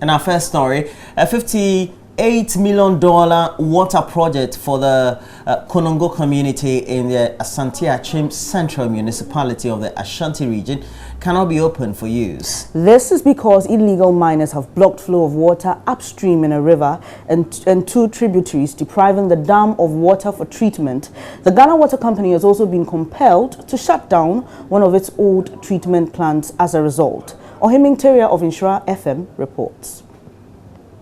And our first story, a $58 million water project for the Konongo community in the Asante-Achim Central Municipality of the Ashanti region cannot be open for use. This is because illegal miners have blocked flow of water upstream in a river and two tributaries, depriving the dam of water for treatment. The Ghana Water Company has also been compelled to shut down one of its old treatment plants as a result. Ohiming Terrier of Inshra FM reports.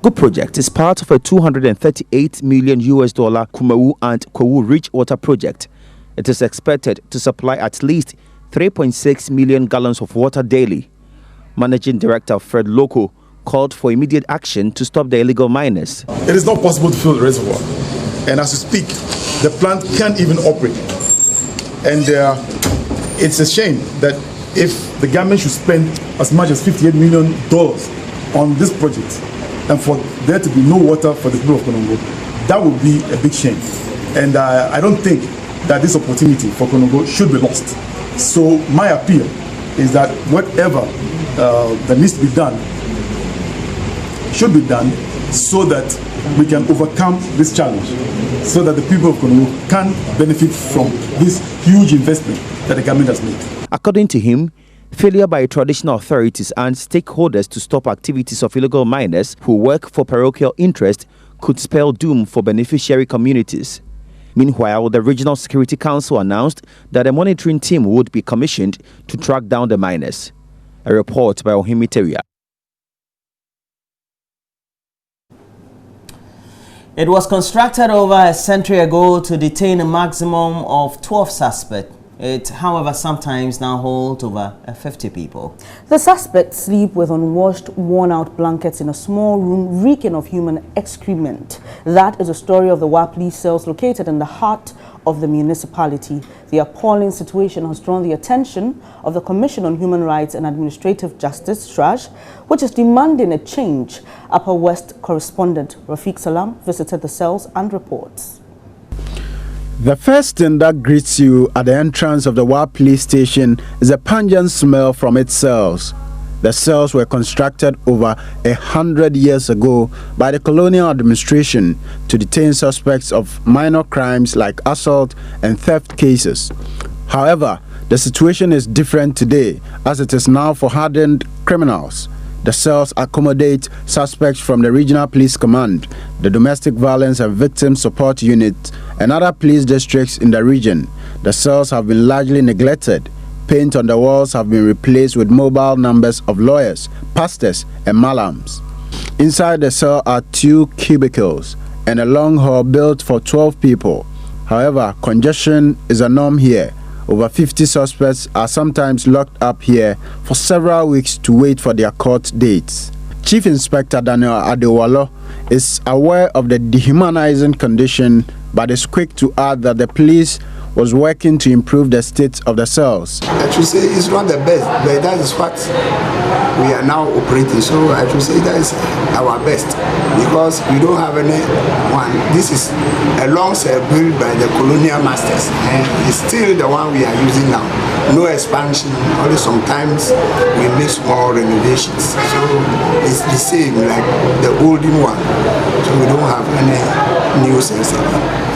The project is part of a $238 million Kumawu and Kowu Rich Water project. It is expected to supply at least 3.6 million gallons of water daily. Managing Director Fred Loko called for immediate action to stop the illegal miners. It is not possible to fill the reservoir, and as you speak, the plant can't even operate. And it's a shame that if the government should spend as much as $58 million on this project, and for there to be no water for the people of Konongo, that would be a big shame. And I don't think that this opportunity for Konongo should be lost. So my appeal is that whatever that needs to be done should be done so that we can overcome this challenge, so that the people of Konongo can benefit from this huge investment that the government has made. According to him, failure by traditional authorities and stakeholders to stop activities of illegal miners who work for parochial interest could spell doom for beneficiary communities. Meanwhile, the Regional Security Council announced that a monitoring team would be commissioned to track down the miners. A report by Ohiming Terrier. It was constructed over a century ago to detain a maximum of 12 suspects. It, however, sometimes now holds over 50 people. The suspects sleep with unwashed, worn-out blankets in a small room reeking of human excrement. That is a story of the WA police cells located in the heart of the municipality. The appalling situation has drawn the attention of the Commission on Human Rights and Administrative Justice, SRAJ, which is demanding a change. Upper West correspondent Rafiq Salam visited the cells and reports. The first thing that greets you at the entrance of the WA police station is a pungent smell from its cells. The cells were constructed over 100 years ago by the colonial administration to detain suspects of minor crimes like assault and theft cases. However, the situation is different today, as it is now for hardened criminals. The cells accommodate suspects from the Regional Police Command, the Domestic Violence and Victim Support Unit, and other police districts in the region. The cells have been largely neglected. Paint on the walls have been replaced with mobile numbers of lawyers, pastors, and malams. Inside the cell are 2 cubicles and a long hall built for 12 people. However, congestion is a norm here. Over 50 suspects are sometimes locked up here for several weeks to wait for their court dates. Chief Inspector Daniel Adewalo is aware of the dehumanizing condition, but is quick to add that the police was working to improve the state of the cells. I should say it's not the best, but that is what we are now operating. So I should say that is our best, because we don't have any one. This is a long cell built by the colonial masters, and it's still the one we are using now. No expansion, only sometimes we make small renovations. So it's the same like the olden one. So we don't have any new cells.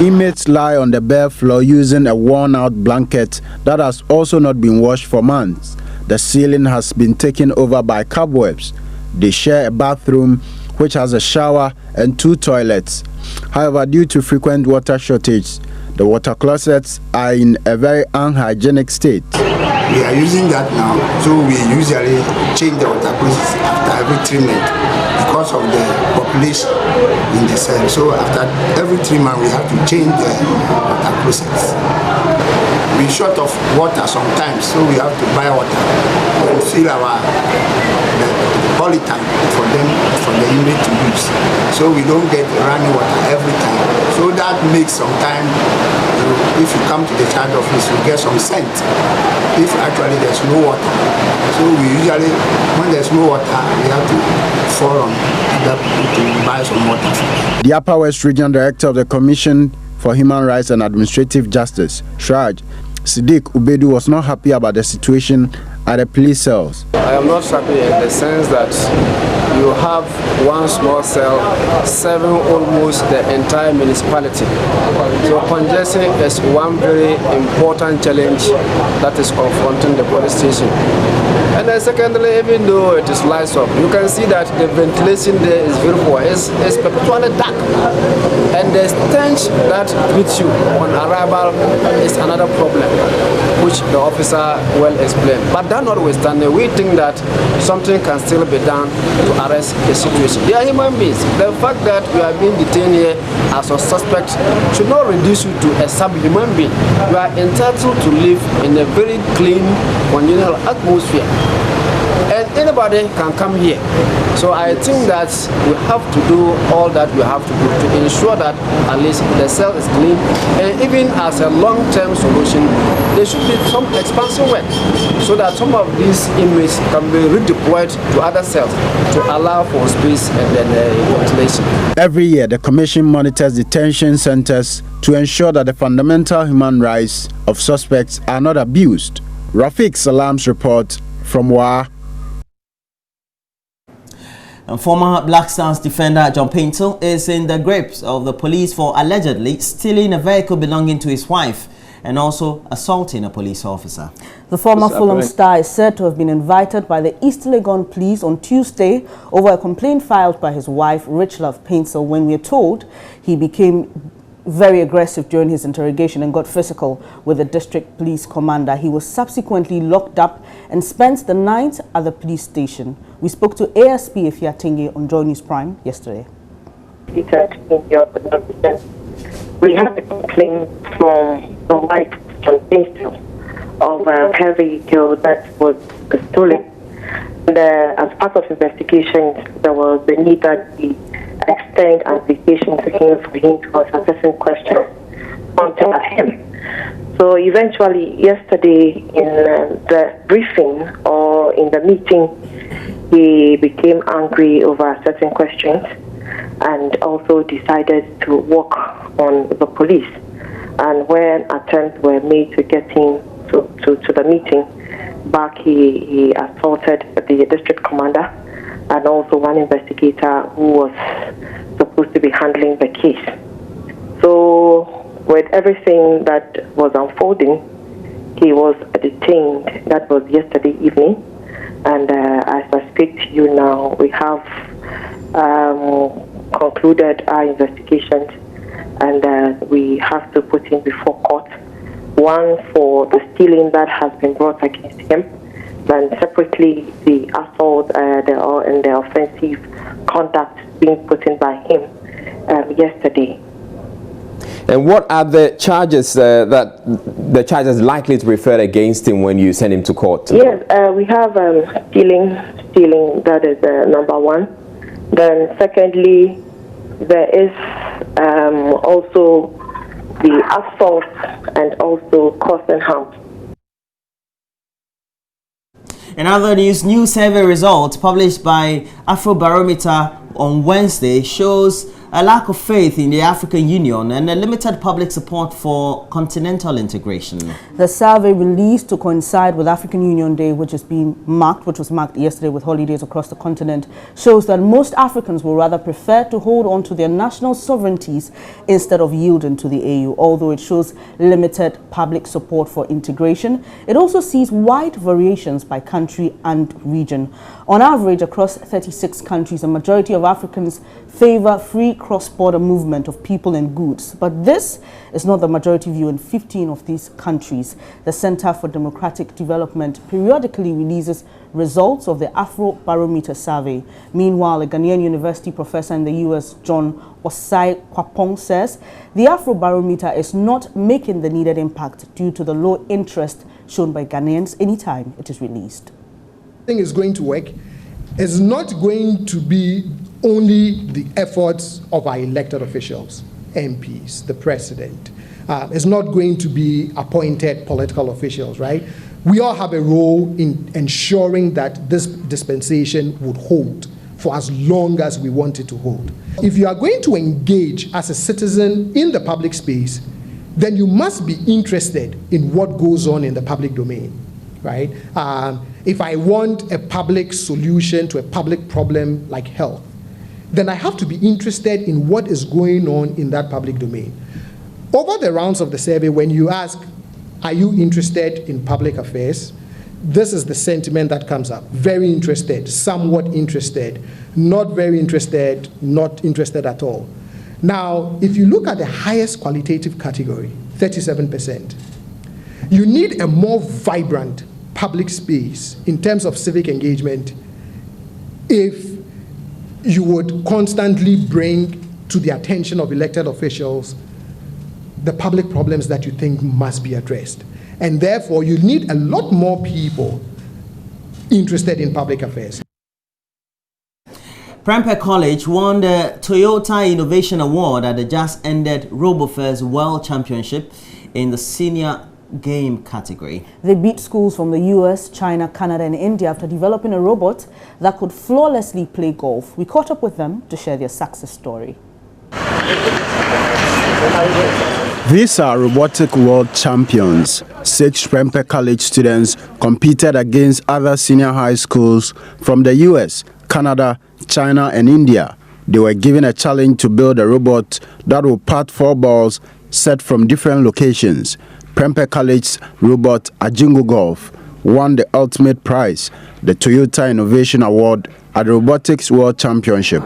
Inmates lie on the bare floor using a worn-out blanket that has also not been washed for months. The ceiling has been taken over by cobwebs. They share a bathroom which has a shower and 2 toilets. However, due to frequent water shortage, the water closets are in a very unhygienic state. We are using that now, so we usually change the water closets after every treatment because of the population in the cell. So after every 3 months, we have to change the water closets. We're short of water sometimes, so we have to buy water and fill our polytank for them, for the unit to use. So we don't get running water every time. So that makes sometimes, if you come to the charge office, you get some scent. If actually there's no water. So we usually, when there's no water, we have to fall on other people to buy some water. The Upper West Regional Director of the Commission for Human Rights and Administrative Justice, SRAJ, Siddiq Ubedu, was not happy about the situation at the police cells. I am not happy in the sense that you have one small cell serving almost the entire municipality. So congestion is one very important challenge that is confronting the police station. And then secondly, even though it is lights off, you can see that the ventilation there is very poor. It's perpetually dark. And the stench that greets you on arrival is another problem, which the officer well explained. But that notwithstanding, we think that something can still be done to arrest the situation. They are human beings. The fact that you are being detained here as a suspect should not reduce you to a subhuman being. You are entitled to live in a very clean, congenial atmosphere. And anybody can come here. So I think that we have to do all that we have to do to ensure that at least the cell is clean. And even as a long-term solution, there should be some expansion work so that some of these inmates can be redeployed to other cells to allow for space and then ventilation. Every year, the Commission monitors detention centers to ensure that the fundamental human rights of suspects are not abused. Rafiq Salam's report from WA. And former Black Stars defender John Pinto is in the grips of the police for allegedly stealing a vehicle belonging to his wife and also assaulting a police officer. The former Fulham star is said to have been invited by the East Legon police on Tuesday over a complaint filed by his wife, Richlove Pinto, when we are told he became very aggressive during his interrogation and got physical with the district police commander. He was subsequently locked up and spent the night at the police station. We spoke to ASP Efiatinge on Joy News Prime yesterday. We have a complaint from the wife of Pinto of a heavy vehicle that was stolen. And as part of investigation, there was the need that we extend application to him for him to ask certain questions onto him. So eventually, yesterday in the briefing or in the meeting, he became angry over certain questions and also decided to walk on the police. And when attempts were made to get him to the meeting back, he assaulted the district commander and also one investigator who was supposed to be handling the case. So with everything that was unfolding, he was detained. That was yesterday evening. And as I speak to you now, we have concluded our investigations and we have to put him before court. One for the stealing that has been brought against him, and separately the assault and the offensive conduct being put in by him yesterday. And what are the charges that the charges likely to refer against him when you send him to court? Yes, we have stealing, that is number one. Then secondly, there is also the assault and also causing harm. In other news, new survey results published by Afro Barometer on Wednesday shows a lack of faith in the African Union and a limited public support for continental integration. The survey released to coincide with African Union Day, which was marked yesterday with holidays across the continent, shows that most Africans will rather prefer to hold on to their national sovereignties instead of yielding to the AU. Although it shows limited public support for integration, it also sees wide variations by country and region. On average, across 36 countries, a majority of Africans favor free cross-border movement of people and goods. But this is not the majority view in 15 of these countries. The Center for Democratic Development periodically releases results of the Afro Barometer survey. Meanwhile, a Ghanaian university professor in the US, John Osai Kwapong, says the Afro Barometer is not making the needed impact due to the low interest shown by Ghanaians anytime it is released. Thing is going to work is not going to be only the efforts of our elected officials, MPs, the president. It's not going to be appointed political officials, right? We all have a role in ensuring that this dispensation would hold for as long as we want it to hold. If you are going to engage as a citizen in the public space, then you must be interested in what goes on in the public domain, right? if I want a public solution to a public problem like health, then I have to be interested in what is going on in that public domain. Over the rounds of the survey, when you ask, are you interested in public affairs? This is the sentiment that comes up. Very interested, somewhat interested, not very interested, not interested at all. Now, if you look at the highest qualitative category, 37%, you need a more vibrant public space in terms of civic engagement if you would constantly bring to the attention of elected officials the public problems that you think must be addressed. And therefore, you need a lot more people interested in public affairs. Prempeh College won the Toyota Innovation Award at the just-ended RoboFest World Championship in the senior game category. They beat schools from the US, China, Canada and India after developing a robot that could flawlessly play golf. We caught up with them to share their success story. These are robotic world champions. 6 Prempeh College students competed against other senior high schools from the US, Canada, China and India. They were given a challenge to build a robot that will pat 4 balls set from different locations. Prempeh College's robot Ajingo Golf won the ultimate prize, the Toyota Innovation Award at the Robotics World Championship.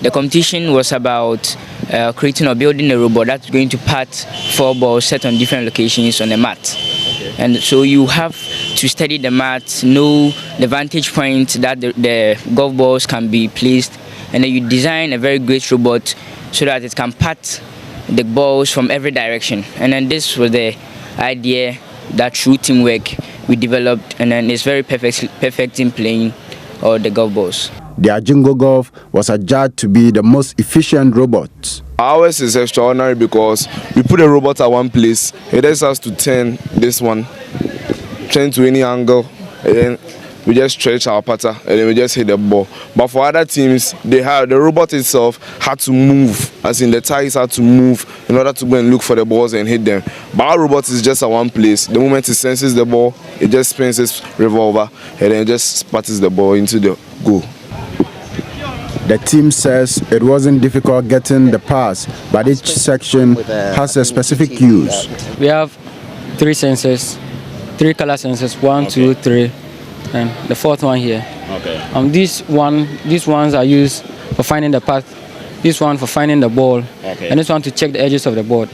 The competition was about creating or building a robot that's going to pat 4 balls set on different locations on the mat. Okay. And so you have to study the mat, know the vantage point that the golf balls can be placed, and then you design a very great robot so that it can pat the balls from every direction. And then this was the idea that through teamwork we developed, and then it's very perfect in playing all the golf balls. The Ajingo Golf was adjudged to be the most efficient robot. Ours is extraordinary because we put a robot at one place, it just has to turn this one, turn to any angle, and then we just stretch our pattern and then we just hit the ball. But for other teams, the robot itself had to move, as in the ties had to move in order to go and look for the balls and hit them. But our robot is just at one place. The moment it senses the ball, it just spins its revolver and then it just spatters the ball into the goal. The team says it wasn't difficult getting the pass, but each section has a specific use. We have 3 sensors, 3 color sensors, 1, 2, 3, and the 4th one here. Okay. These ones are used for finding the path, this one for finding the ball, okay, and this one to check the edges of the board.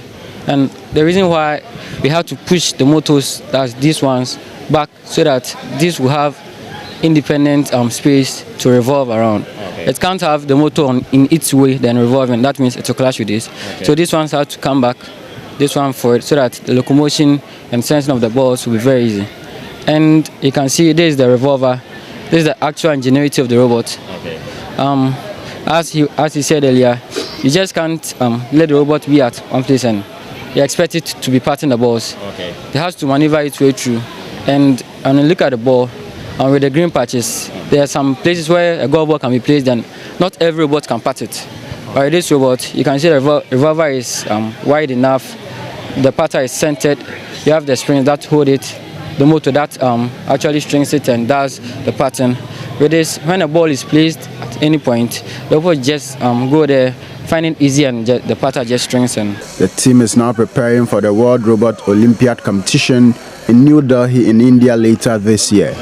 And the reason why we have to push the motors, that's these ones, back so that this will have independent space to revolve around. Okay. It can't have the motor in its way then revolving. That means it will clash with this. Okay. So this one's have to come back, this one for it, so that the locomotion and sensing of the balls will be very easy. And you can see this is the revolver. This is the actual ingenuity of the robot. Okay. As he said earlier, you just can't let the robot be at one place and you expect it to be patting the balls. Okay. It has to maneuver its way through. And look at the ball. And with the green patches, there are some places where a golf ball can be placed and not every robot can pat it. But with this robot, you can see the revolver is wide enough, the pattern is centered, you have the springs that hold it, the motor that actually strings it and does the pattern. With this, when a ball is placed at any point, the robot just go there, find it easy and the pattern just strings in. The team is now preparing for the World Robot Olympiad competition in New Delhi in India later this year.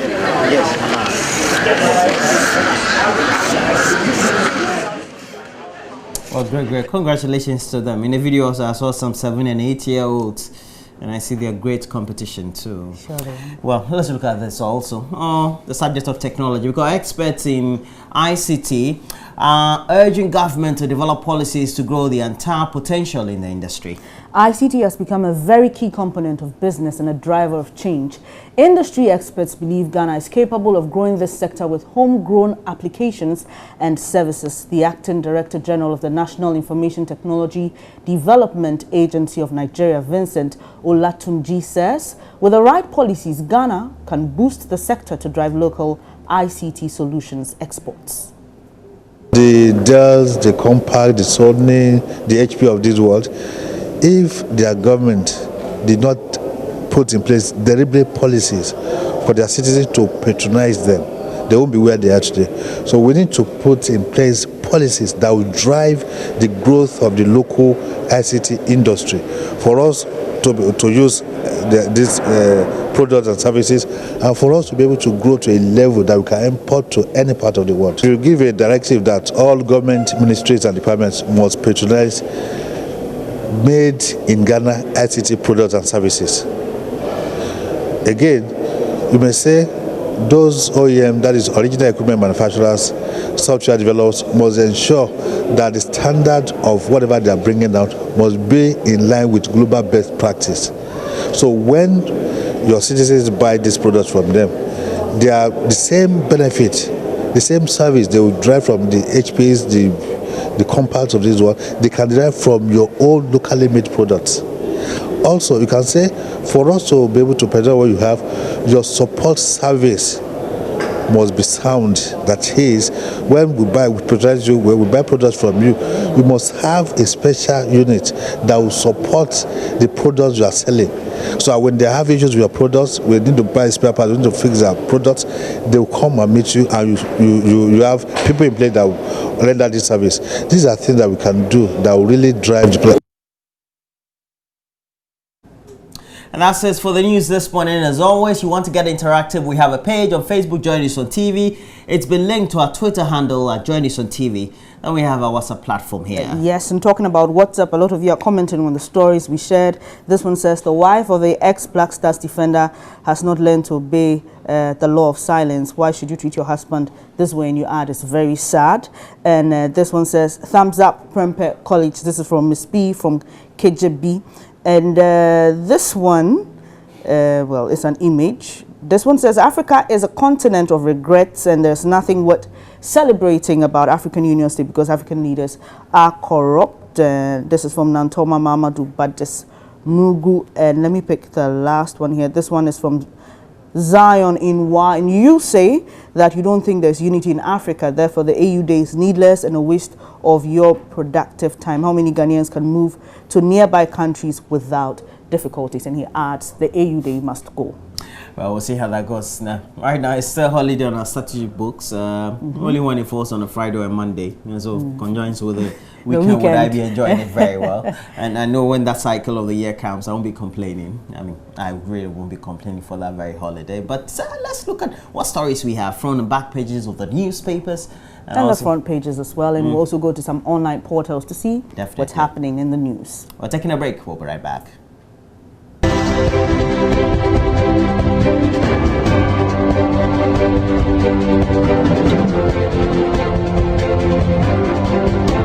Well, great. Congratulations to them. In the video also, I saw some 7- and 8-year-olds, and I see their great competition too. Sure. Well, let's look at this also. The subject of technology. We've got experts in ICT urging government to develop policies to grow the entire potential in the industry. ICT has become a very key component of business and a driver of change. Industry experts believe Ghana is capable of growing this sector with homegrown applications and services. The Acting Director General of the National Information Technology Development Agency of Nigeria, Vincent Olatunji, says, with the right policies, Ghana can boost the sector to drive local ICT solutions exports. The Dells, the Compact, the Sony, the HP of this world, if their government did not put in place deliberate policies for their citizens to patronize them, they won't be where they are today. So we need to put in place policies that will drive the growth of the local ICT industry for us to use these products and services, and for us to be able to grow to a level that we can import to any part of the world. We will give a directive that all government ministries and departments must patronize made in Ghana ICT products and services. Again, you may say those OEM, that is original equipment manufacturers, software developers, must ensure that the standard of whatever they are bringing out must be in line with global best practice. So when your citizens buy these products from them, they are the same benefit, the same service they will derive from the HPs, the compounds of this world, they can derive from your own locally made products. Also, you can say, for us to be able to penetrate what you have, your support service must be sound. That is, when we buy products from you, we must have a special unit that will support the products you are selling. So when they have issues with your products, we need to buy spare parts, we need to fix our products, they will come and meet you, and you have people in place that will render this service. These are things that we can do that will really drive the place. And that's it for the news this morning. As always, you want to get interactive, we have a page on Facebook, Join Us on TV. It's been linked to our Twitter handle at Join Us on TV. And we have our WhatsApp platform here. Yes, and talking about WhatsApp, a lot of you are commenting on the stories we shared. This one says, the wife of the ex-Black Stars defender has not learned to obey the law of silence. Why should you treat your husband this way? And you add, it's very sad. And this one says, thumbs up, Prempeh College. This is from Miss P from KJB. And this one, well, it's an image. This one says, Africa is a continent of regrets, and there's nothing worth celebrating about African Union State because African leaders are corrupt. This is from Nantoma Mamadou Badis Mugu. And let me pick the last one here. This one is from Zion in Y. And you say that you don't think there's unity in Africa, therefore the AU Day is needless and a waste of your productive time. How many Ghanaians can move to nearby countries without difficulties? And he adds, the AU Day must go. Well, we'll see how that goes now. Right now, it's still holiday on our strategy books. Only when it falls on a Friday or Monday. And so, conjoins with the weekend, would I be enjoying it very well. And I know when that cycle of the year comes, I won't be complaining. I mean, I really won't be complaining for that very holiday. But let's look at what stories we have from the back pages of the newspapers. And the front pages as well. And we'll also go to some online portals to see what's happening in the news. We're taking a break. We'll be right back.